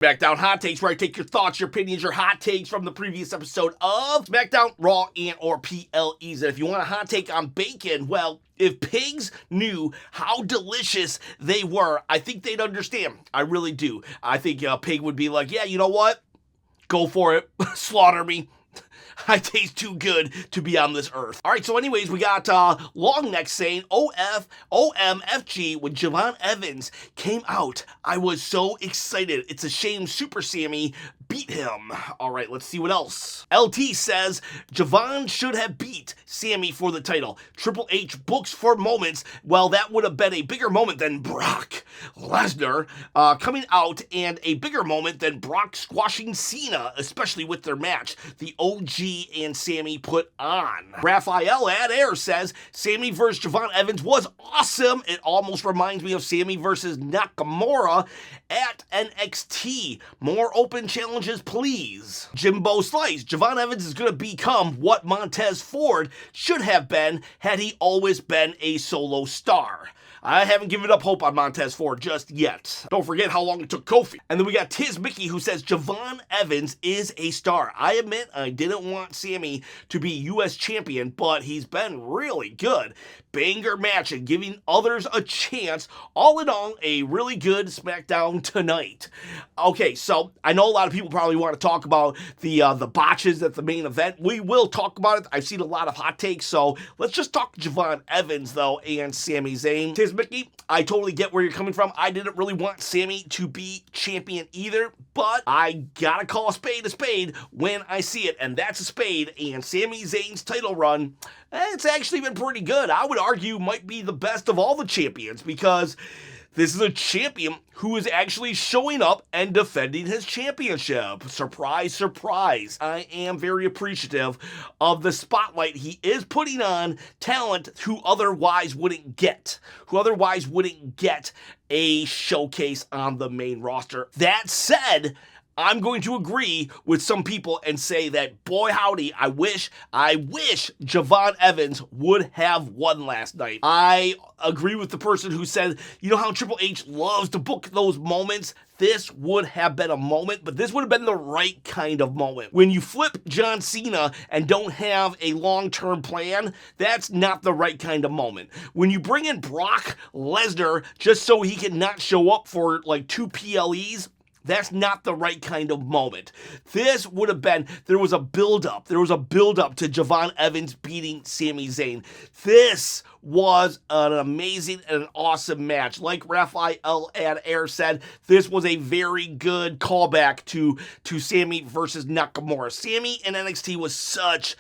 SmackDown Hot Takes, where I take your thoughts, your opinions, your hot takes from the previous episode of SmackDown, Raw, and or PLEs. And if you want a hot take on bacon, well, if pigs knew how delicious they were, I think they'd understand. I really do. I think a pig would be like, yeah, you know what? Go for it. Slaughter me. I taste too good to be on this earth. All right, so anyways, we got Long Neck saying OMFG when Javon Evans came out. I was so excited. It's a shame Super Sammy beat him. All right, let's see what else. LT says Javon should have beat Sammy for the title. Triple H books for moments. Well, that would have been a bigger moment than Brock Lesnar coming out, and a bigger moment than Brock squashing Cena, especially with their match the OG and Sammy put on. Raphael at Air says Sammy versus Javon Evans was awesome. It almost reminds me of Sammy versus Nakamura at NXT. More open challenges, please. Jimbo Slice, Javon Evans is going to become what Montez Ford should have been had he always been a solo star. I haven't given up hope on Montez Ford just yet. Don't forget how long it took Kofi. And then we got Tiz Mickey, who says Javon Evans is a star. I admit I didn't want Sammy to be U.S. champion, but he's been really good. Banger match and giving others a chance. All in all, a really good SmackDown tonight. Okay, so I know a lot of people probably want to talk about the botches at the main event. We will talk about it. I've seen a lot of hot takes, so let's just talk Javon Evans, though, and Sami Zayn. Tiz Mickey, I totally get where you're coming from. I didn't really want Sammy to be champion either, but I gotta call a spade when I see it, and that's a spade. And Sami Zayn's title run, it's actually been pretty good. I would argue might be the best of all the champions, because this is a champion who is actually showing up and defending his championship. Surprise, surprise. I am very appreciative of the spotlight he is putting on talent who otherwise wouldn't get a showcase on the main roster. That said, I'm going to agree with some people and say that, boy howdy, I wish Javon Evans would have won last night. I agree with the person who said, you know how Triple H loves to book those moments? This would have been a moment, but this would have been the right kind of moment. When you flip John Cena and don't have a long-term plan, that's not the right kind of moment. When you bring in Brock Lesnar just so he can not show up for like 2 PLEs, that's not the right kind of moment. This would have been, there was a build-up to Javon Evans beating Sami Zayn. This was an amazing and an awesome match. Like Raphael at Air said, this was a very good callback to Sammy versus Nakamura. Sammy in NXT was such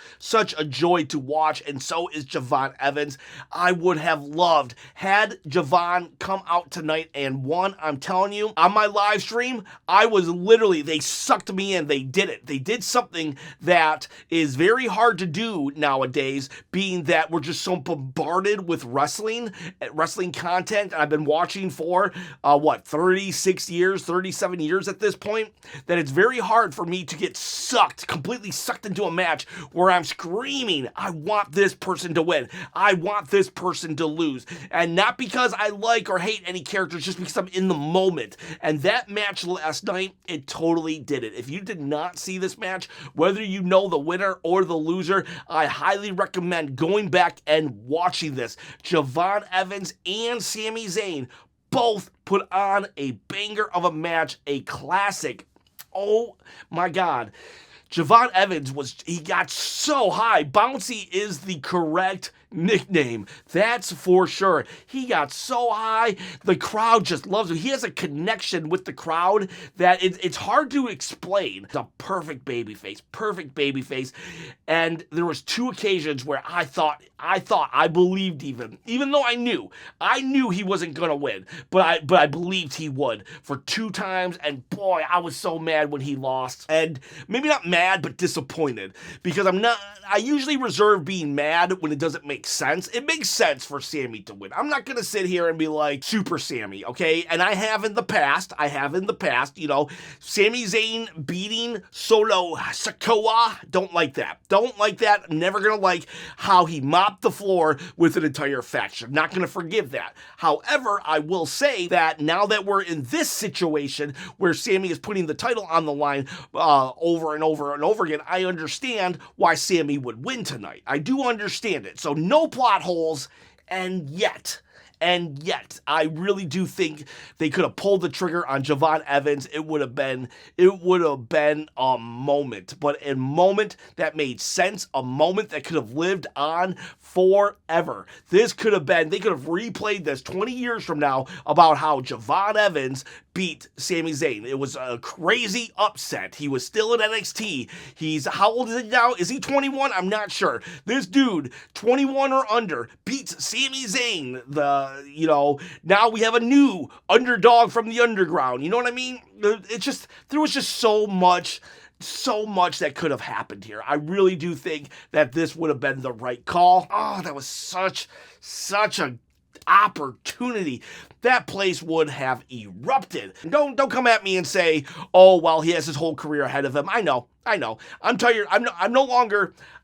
a joy to watch, and so is Javon Evans. I would have loved had Javon come out tonight and won. I'm telling you, on my live stream, I was literally, they sucked me in. They did it. They did something that is very hard to do nowadays, being that we're just so bombarded with wrestling content. I've been watching for 36 years, 37 years at this point, that it's very hard for me to get completely sucked into a match where I'm screaming, I want this person to win. I want this person to lose. And not because I like or hate any characters, just because I'm in the moment. And that match last night, it totally did it. If you did not see this match, whether you know the winner or the loser, I highly recommend going back and watching this. Javon Evans and Sami Zayn both put on a banger of a match, a classic. Oh my God. Javon Evans he got so high. Bouncy is the correct nickname. That's for sure. He got so high. The crowd just loves him. He has a connection with the crowd that it's hard to explain. It's a perfect babyface. And there was 2 occasions where I believed even though I knew he wasn't going to win, but I believed he would for 2 times. And boy, I was so mad when he lost. And maybe not mad, but disappointed, because I usually reserve being mad when it doesn't make makes sense. It makes sense for Sami to win. I'm not going to sit here and be like, Super Sami, okay? And I have in the past, you know, Sami Zayn beating Solo Sikoa. Don't like that. Don't like that. I'm never going to like how he mopped the floor with an entire faction. Not going to forgive that. However, I will say that now that we're in this situation where Sami is putting the title on the line over and over and over again, I understand why Sami would win tonight. I do understand it. So no plot holes, and yet, I really do think they could have pulled the trigger on Javon Evans. It would have been a moment, but a moment that made sense, a moment that could have lived on forever. This could have been, they could have replayed this 20 years from now about how Javon Evans beat Sami Zayn. It was a crazy upset. He was still in NXT. How old is he now? Is he 21? I'm not sure. This dude, 21 or under, beats Sami Zayn. Now we have a new underdog from the underground. You know what I mean? There was just so much that could have happened here. I really do think that this would have been the right call. Oh, that was such a opportunity. That place would have erupted. Don't come at me and say, oh, well, he has his whole career ahead of him. I know. I'm tired. I'm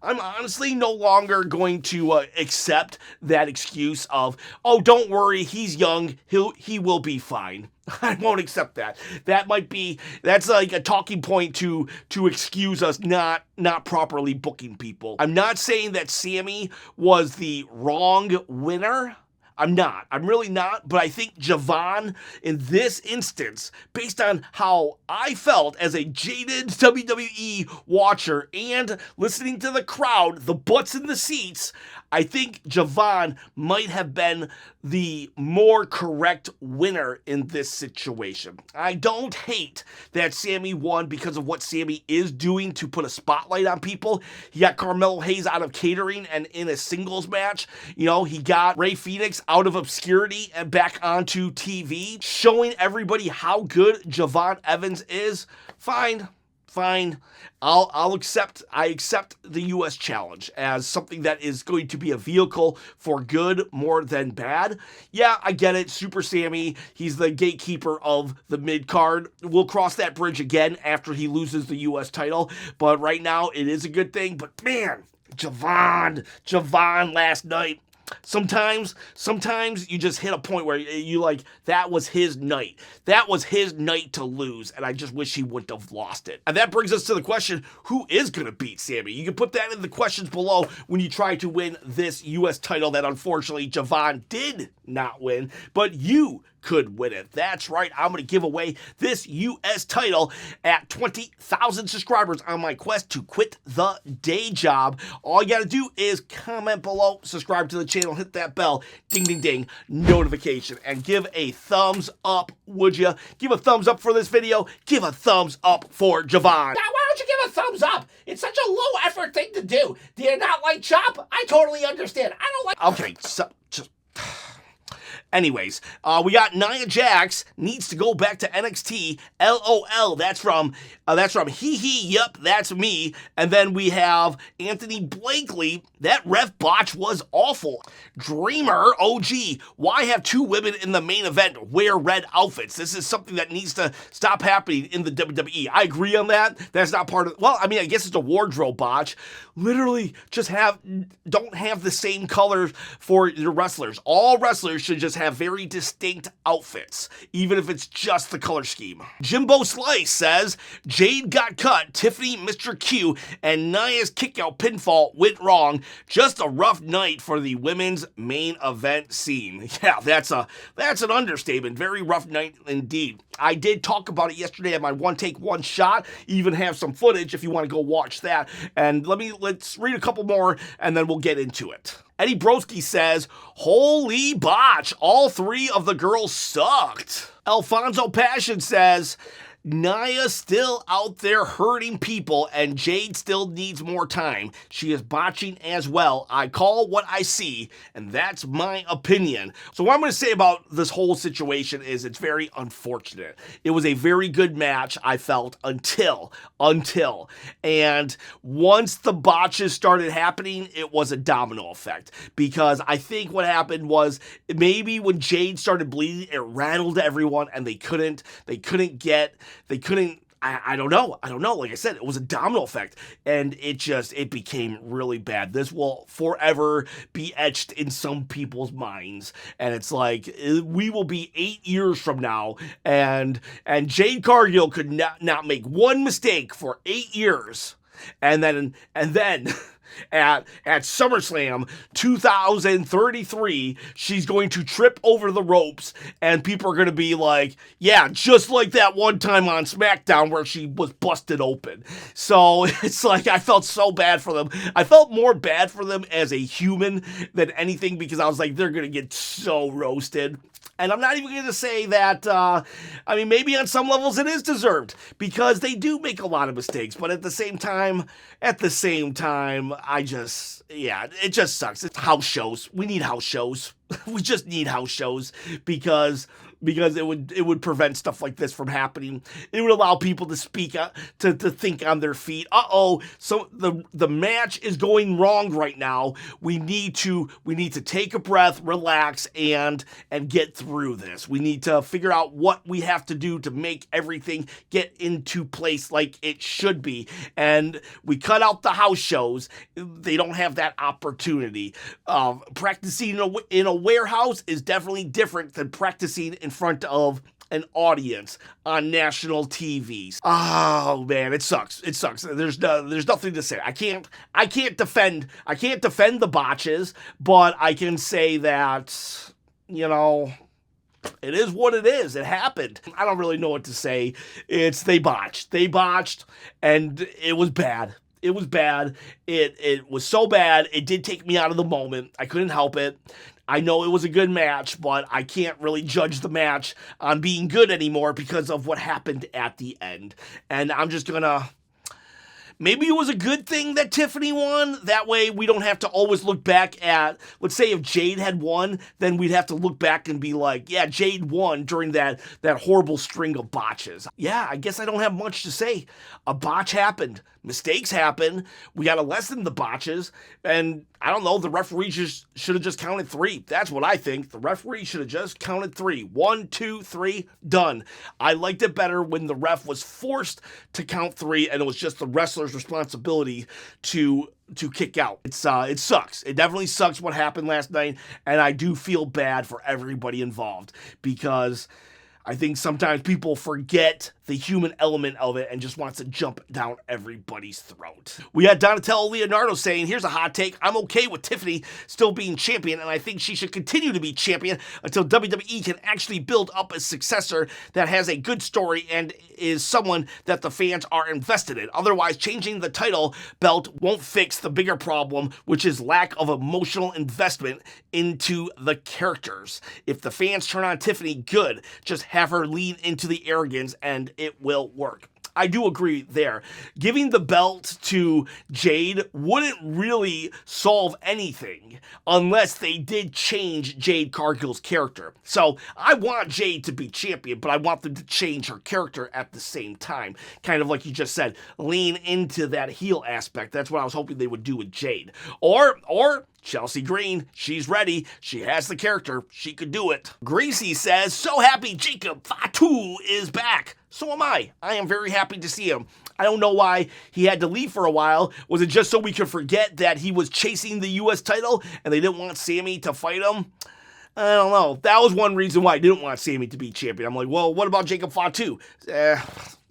honestly no longer going to accept that excuse of, oh, don't worry, he's young. He will be fine. I won't accept that. That's like a talking point to excuse us not properly booking people. I'm not saying that Sami was the wrong winner. I'm not. I'm really not. But I think Jevon, in this instance, based on how I felt as a jaded WWE watcher and listening to the crowd, the butts in the seats, I think Jevon might have been the more correct winner in this situation. I don't hate that Sami won because of what Sami is doing to put a spotlight on people. He got Carmelo Hayes out of catering and in a singles match. He got Rey Fenix out of obscurity and back onto TV, showing everybody how good Javon Evans is. Fine. I accept the U.S. challenge as something that is going to be a vehicle for good more than bad. Yeah, I get it. Super Sami, he's the gatekeeper of the mid-card. We'll cross that bridge again after he loses the U.S. title. But right now, it is a good thing. But man, Javon last night. Sometimes you just hit a point where you like, that was his night. That was his night to lose, and I just wish he wouldn't have lost it. And that brings us to the question, who is going to beat Sami? You can put that in the questions below when you try to win this U.S. title that unfortunately Javon did not win, but you could win it. That's right. I'm going to give away this U.S. title at 20,000 subscribers on my quest to quit the day job. All you got to do is comment below, subscribe to the channel, hit that bell, ding, ding, ding, notification, and give a thumbs up, would you? Give a thumbs up for this video. Give a thumbs up for Javon. Now, why don't you give a thumbs up? It's such a low effort thing to do. Do you not like Chop? I totally understand. I don't like... Okay, so... just... Anyways, we got Nia Jax needs to go back to NXT. LOL. That's from hee hee. Yep, that's me. And then we have Anthony Blakely. That ref botch was awful. Dreamer. OG. Why have two women in the main event wear red outfits? This is something that needs to stop happening in the WWE. I agree on that. That's not part of. Well, I mean, I guess it's a wardrobe botch. Literally, don't have the same colors for your wrestlers. All wrestlers should just have very distinct outfits, even if it's just the color scheme. Jimbo Slice says, Jade got cut, Tiffany, Mr. Q, and Nia's kickout pinfall went wrong. Just a rough night for the women's main event scene. Yeah, that's an understatement. Very rough night indeed. I did talk about it yesterday at my one take, one shot. Even have some footage if you want to go watch that. And let's read a couple more and then we'll get into it. Eddie Broski says, holy botch, all three of the girls sucked. Alfonso Passion says, Nia still out there hurting people, and Jade still needs more time. She is botching as well. I call what I see, and that's my opinion. So what I'm going to say about this whole situation is it's very unfortunate. It was a very good match, I felt, until. And once the botches started happening, it was a domino effect. Because I think what happened was maybe when Jade started bleeding, it rattled everyone, and they couldn't. I don't know. Like I said, it was a domino effect, and it became really bad. This will forever be etched in some people's minds, and it's like we will be 8 years from now, and Jade Cargill could not make one mistake for 8 years, and then at SummerSlam 2033, she's going to trip over the ropes, and people are going to be like, yeah, just like that one time on SmackDown where she was busted open. So it's like, I felt so bad for them. I felt more bad for them as a human than anything, because I was like, they're going to get so roasted. And I'm not even going to say that, maybe on some levels it is deserved, because they do make a lot of mistakes. But at the same time, it just sucks. It's house shows. We need house shows. We just need house shows, because it would prevent stuff like this from happening. It would allow people to speak to think on their feet. So the match is going wrong right now. We need to take a breath, relax, and get through this. We need to figure out what we have to do to make everything get into place like it should be. And we cut out the house shows. They don't have that opportunity. Practicing in a warehouse is definitely different than practicing in front of an audience on national TVs. Oh man, it sucks. There's nothing to say. I can't defend the botches, but I can say that, it is what it is. It happened. I don't really know what to say. They botched, and it was bad. It was bad. It was so bad. It did take me out of the moment. I couldn't help it. I know it was a good match, but I can't really judge the match on being good anymore because of what happened at the end. And I'm just gonna... Maybe it was a good thing that Tiffany won. That way we don't have to always look back at, let's say if Jade had won, then we'd have to look back and be like, yeah, Jade won during that horrible string of botches. Yeah, I guess I don't have much to say. A botch happened. Mistakes happen. We got to lessen the botches. And I don't know, the referee should have just counted 3. That's what I think. The referee should have just counted 3. 1, 2, 3, done. I liked it better when the ref was forced to count 3, and it was just the wrestler's responsibility to kick out. It sucks. It definitely sucks what happened last night, and I do feel bad for everybody involved, because I think sometimes people forget the human element of it and just wants to jump down everybody's throat. We had Donatello Leonardo saying, here's a hot take. I'm okay with Tiffany still being champion, and I think she should continue to be champion until WWE can actually build up a successor that has a good story and is someone that the fans are invested in. Otherwise, changing the title belt won't fix the bigger problem, which is lack of emotional investment into the characters. If the fans turn on Tiffany, good. Just have her lean into the arrogance and it will work. I do agree there. Giving the belt to Jade wouldn't really solve anything unless they did change Jade Cargill's character. So I want Jade to be champion, but I want them to change her character at the same time. Kind of like you just said, lean into that heel aspect. That's what I was hoping they would do with Jade. Or Chelsea Green, she's ready. She has the character. She could do it. Gracie says, so happy Jacob Fatu is back. So am I. I am very happy to see him. I don't know why he had to leave for a while. Was it just so we could forget that he was chasing the U.S. title and they didn't want Sami to fight him? I don't know. That was one reason why I didn't want Sami to be champion. I'm like, well, what about Jacob Fatu?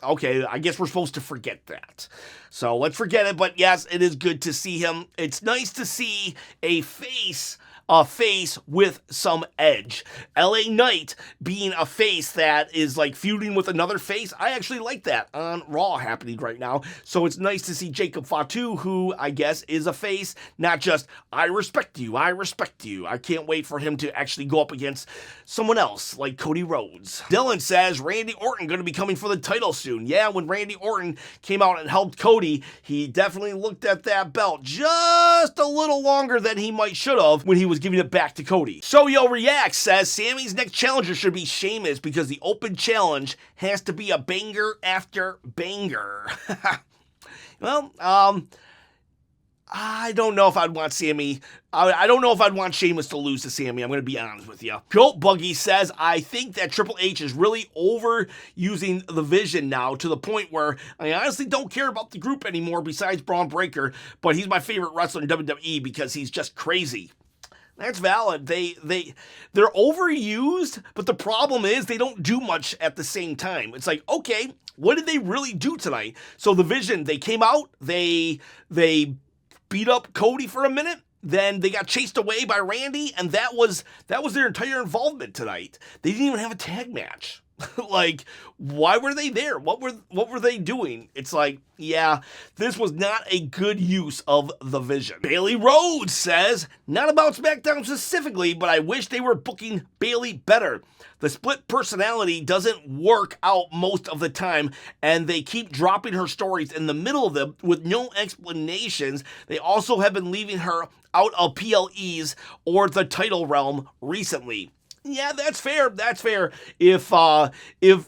Okay, I guess we're supposed to forget that. So let's forget it, but yes, it is good to see him. It's nice to see a face a face with some edge. LA Knight being a face that is like feuding with another face, I actually like that on Raw happening right now. So it's nice to see Jacob Fatu, who I guess is a face, not just, I respect you, I respect you. I can't wait for him to actually go up against someone else like Cody Rhodes. Dylan says Randy Orton going to be coming for the title soon. Yeah, when Randy Orton came out and helped Cody, he definitely looked at that belt just a little longer than he might should have when he was giving it back to Cody. So Yo Reacts says Sammy's next challenger should be Sheamus because the open challenge has to be a banger after banger. Well, I don't know if I'd want Sammy. I don't know if I'd want Sheamus to lose to Sammy. I'm going to be honest with you. Goat Buggy says, I think that Triple H is really overusing the Vision now to the point where I honestly don't care about the group anymore besides Braun Breaker, but he's my favorite wrestler in WWE because he's just crazy. That's valid. They're overused, but the problem is they don't do much at the same time. It's like, okay, what did they really do tonight? So the Vision, they came out, they beat up Cody for a minute, then they got chased away by Randy, and that was their entire involvement tonight. They didn't even have a tag match. Like, why were they there? What were they doing? It's like, yeah, this was not a good use of the Vision. Bailey Rhodes says, not about SmackDown specifically, but I wish they were booking Bailey better. The split personality doesn't work out most of the time, and they keep dropping her stories in the middle of them with no explanations. They also have been leaving her out of PLEs or the title realm recently. Yeah, that's fair. That's fair. If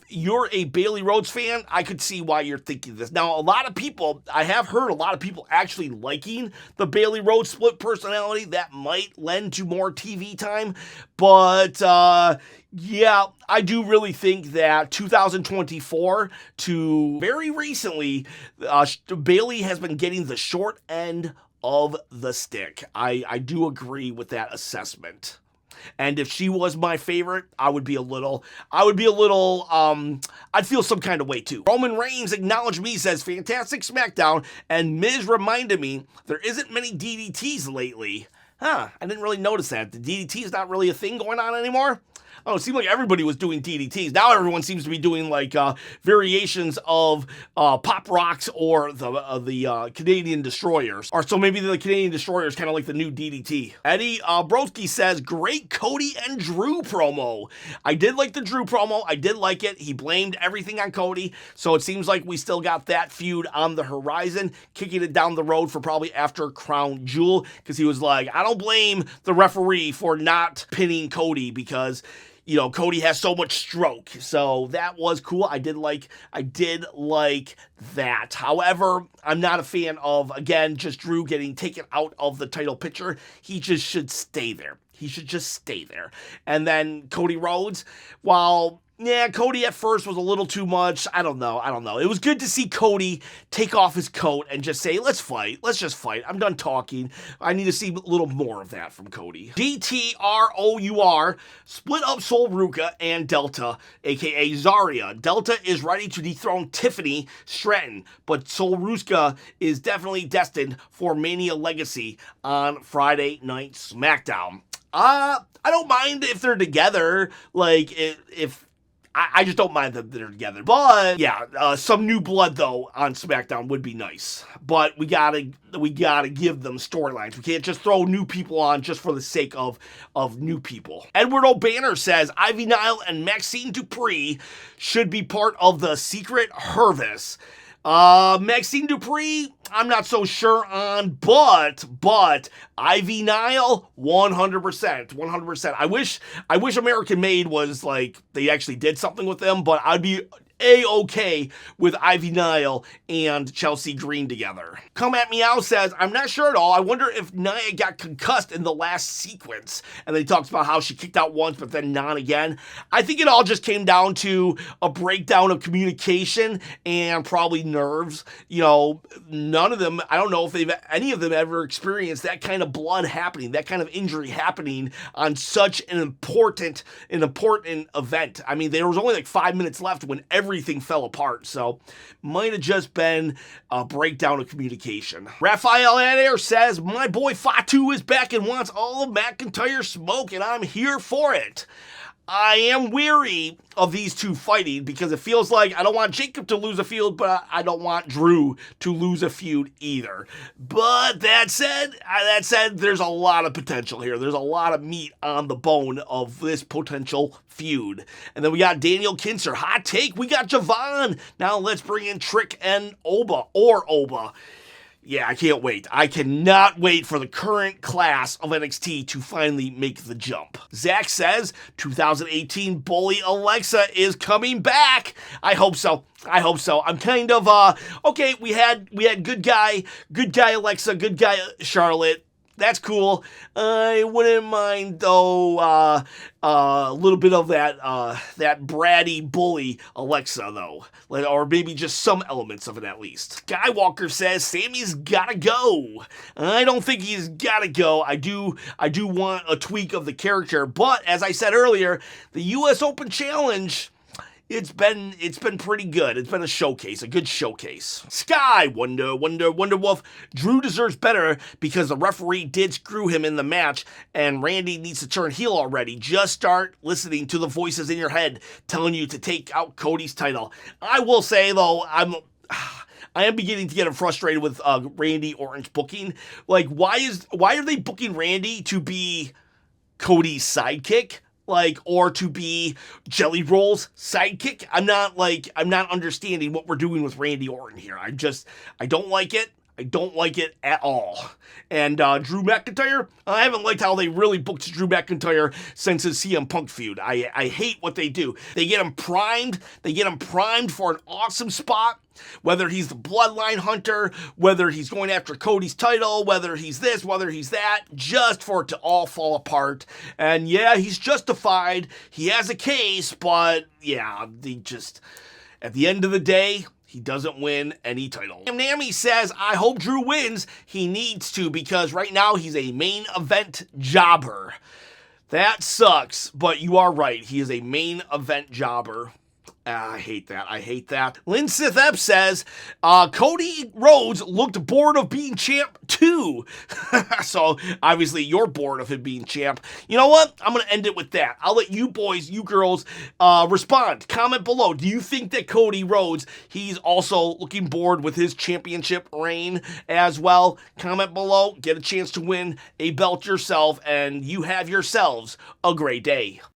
you're a Bailey Rhodes fan, I could see why you're thinking this. Now, a lot of people, I have heard a lot of people actually liking the Bailey Rhodes split personality. That might lend to more TV time. But, yeah, I do really think that 2024 to very recently, Bailey has been getting the short end of the stick. I do agree with that assessment. And if she was my favorite, I'd feel some kind of way too. Roman Reigns acknowledged me, says, fantastic SmackDown, and Miz reminded me there isn't many DDTs lately. I didn't really notice that. The DDT is not really a thing going on anymore. Oh, it seemed like everybody was doing DDTs. Now everyone seems to be doing like variations of Pop Rocks or the Canadian Destroyers. Or so maybe the Canadian Destroyer is kind of like the new DDT. Eddie Broski says, great Cody and Drew promo. I did like the Drew promo. I did like it. He blamed everything on Cody. So it seems like we still got that feud on the horizon, kicking it down the road for probably after Crown Jewel. Because he was like, I don't blame the referee for not pinning Cody because, you know, Cody has so much stroke. So that was cool. I did like that. However, I'm not a fan of, again, just Drew getting taken out of the title picture. He just should stay there. He should just stay there. And then Cody Rhodes, while yeah, Cody at first was a little too much. I don't know. It was good to see Cody take off his coat and just say, let's fight. Let's just fight. I'm done talking. I need to see a little more of that from Cody. DTROUR split up Sol Ruka and Delta, aka Zarya. Delta is ready to dethrone Tiffany Stratton, but Sol Ruka is definitely destined for Mania Legacy on Friday Night SmackDown. I don't mind if they're together. Like, if I just don't mind that they're together. But yeah, some new blood though on SmackDown would be nice. But we gotta give them storylines. We can't just throw new people on just for the sake of new people. Edward O'Banner says Ivy Nile and Maxine Dupree should be part of the Secret Service. Maxine Dupree, I'm not so sure on, but Ivy Nile, 100%. I wish American Made was like, they actually did something with them, but I'd be A-okay with Ivy Nile and Chelsea Green together. Come At Meow says, I'm not sure at all. I wonder if Nia got concussed in the last sequence. And then he talks about how she kicked out once, but then not again. I think it all just came down to a breakdown of communication and probably nerves. You know, none of them, I don't know if any of them ever experienced that kind of blood happening, that kind of injury happening on such an important event. I mean, there was only like 5 minutes left when everyone everything fell apart. So might have just been a breakdown of communication. Raphael Adair says, my boy Fatu is back and wants all of McIntyre smoke, and I'm here for it. I am weary of these two fighting because it feels like I don't want Jacob to lose a feud, but I don't want Drew to lose a feud either. But that said, there's a lot of potential here. There's a lot of meat on the bone of this potential feud. And then we got Daniel Kinser. Hot take, we got Javon. Now let's bring in Trick and Oba. Yeah, I can't wait. I cannot wait for the current class of NXT to finally make the jump. Zach says 2018 Bully Alexa is coming back. I hope so. I'm kind of okay, we had good guy Alexa, good guy Charlotte. That's cool. I wouldn't mind though a little bit of that bratty bully Alexa though, or maybe just some elements of it at least. Skywalker says Sammy's gotta go. I don't think he's gotta go. I do want a tweak of the character, but as I said earlier, the U.S. Open Challenge. It's been pretty good. It's been a good showcase. Sky, Wonder Wolf. Drew deserves better because the referee did screw him in the match, and Randy needs to turn heel already. Just start listening to the voices in your head telling you to take out Cody's title. I will say though, I am beginning to get frustrated with Randy Orton's booking. Like, why are they booking Randy to be Cody's sidekick? Or to be Jelly Roll's sidekick. I'm not understanding what we're doing with Randy Orton here. I don't like it. I don't like it at all. And Drew McIntyre, I haven't liked how they really booked Drew McIntyre since his CM Punk feud. I hate what they do. They get him primed. They get him primed for an awesome spot. Whether he's the bloodline hunter, whether he's going after Cody's title, whether he's this, whether he's that, just for it to all fall apart. And yeah, he's justified. He has a case, but yeah, at the end of the day, he doesn't win any title. Nami says, I hope Drew wins. He needs to because right now he's a main event jobber. That sucks, but you are right. He is a main event jobber. I hate that. Lynn Sith Ep says, Cody Rhodes looked bored of being champ too. So, obviously, you're bored of him being champ. You know what? I'm going to end it with that. I'll let you boys, you girls, respond. Comment below. Do you think that Cody Rhodes, he's also looking bored with his championship reign as well? Comment below. Get a chance to win a belt yourself, and you have yourselves a great day.